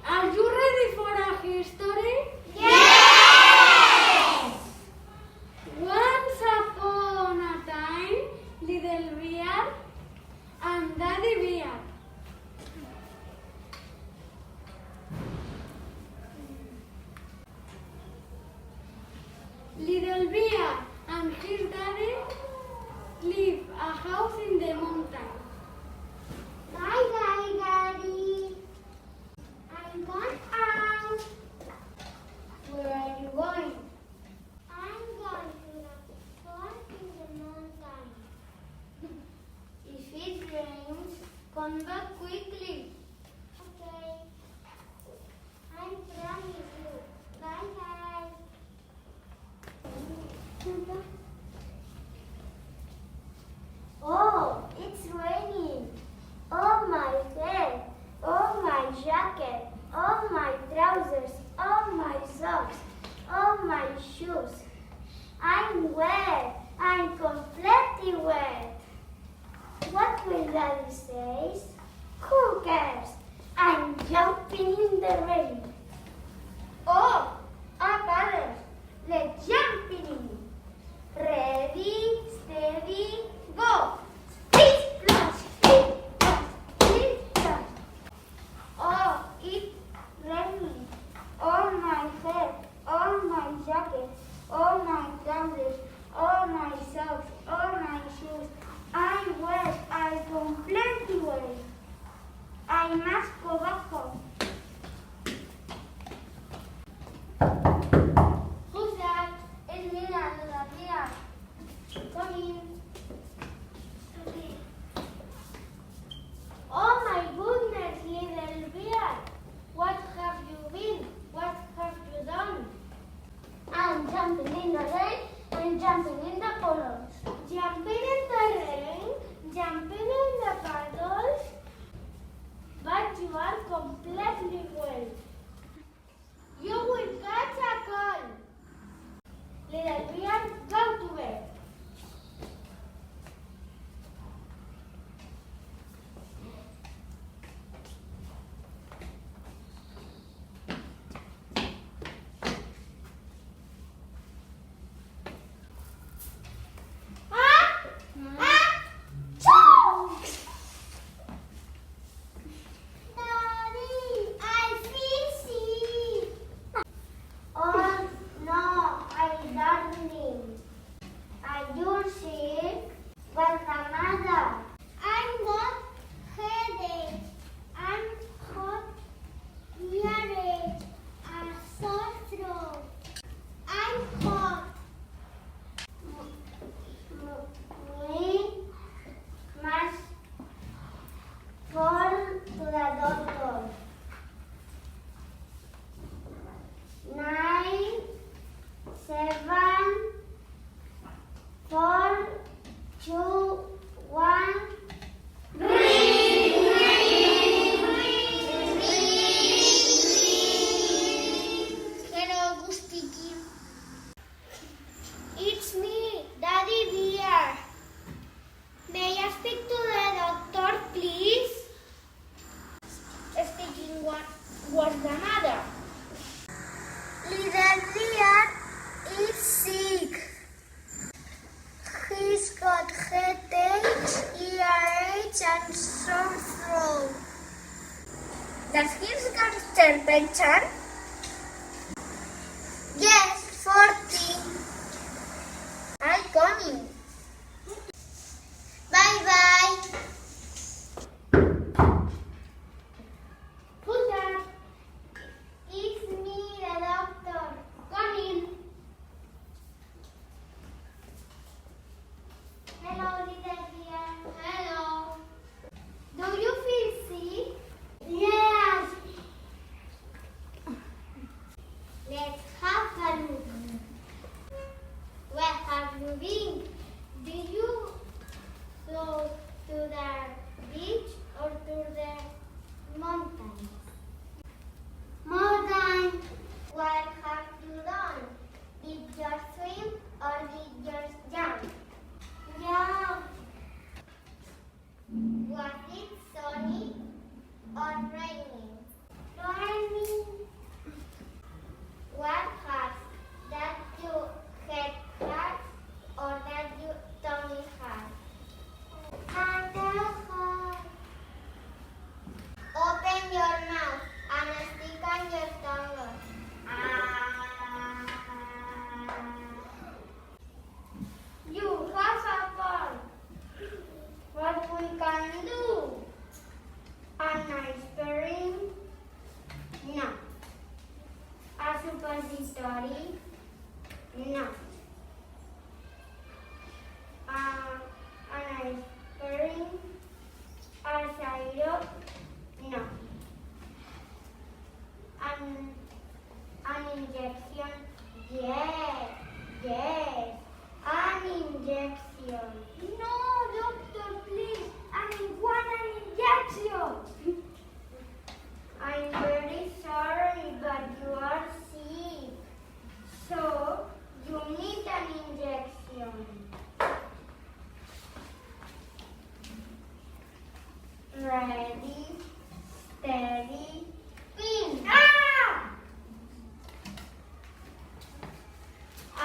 Are you ready for a history? Yes! Once upon a time, little bear and daddy bear. Little bear and his daddy live a house in the mountain. Bye bye, Daddy. I'm going out. Where are you going? I'm going to the fort in the mountain. If it rains, come back quickly. Okay. I promise you. Bye bye. Oh, it's raining. Oh, my hair. Oh, my jacket. Oh, my trousers. Oh, my socks. Oh, my shoes. I'm wet. I'm completely wet. What will Daddy say? Who cares? I'm jumping in the rain. Oh, a paddle. Let's jump in. Ready, steady, go. Splish, splash, splish, splash, splish, splash. Oh, it's raining. Oh, my hair. Oh, my jacket. Oh, my trousers. Oh, my socks. Oh, my shoes. I'm wet. I'm completely wet. I must go back home. Who's that? It's me, Little Bear. Come in. Okay. Oh my goodness, Little Bear. What have you been? What have you done? I'm jumping in the rain and jumping in the puddles. Jumping in the rain, jumping in the puddles. But you are completely wet. You will catch a cold. Little Bear, go to bed. Daddy, I feel sick. Oh no, my darling. Are you sick? What's the matter? I'm got headache. I'm hot earache. A sore throat. I'm hot. We must go to the doctor. 9, 7, 4, 2, 1. Hello, Gustiki. It's me, Daddy Bear. May I speak to the doctor, please? Speaking, what's the matter? Little Bear is sick. He's got headache, earache, and sore throat. Does he got temperature? Yes, 40. I'm coming. Bye bye. Who's that? It's me, the doctor. Come in. Hello, little dear. Hello. Do you feel sick? Yes. heart. Open your mouth and stick on your tongue. You have a point. What we can do? A nice pairing? No. A suppository? No. A nice pairing? A syrup? No. An injection? Yes. Yes. An injection. No, doctor, please. I want an injection. I'm very sorry, but you are sick. So, you need an injection. Ready, steady, pin.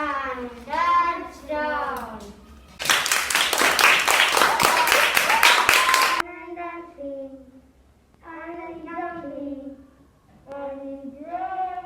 And that's done. And dancing, and jumping, and enjoying.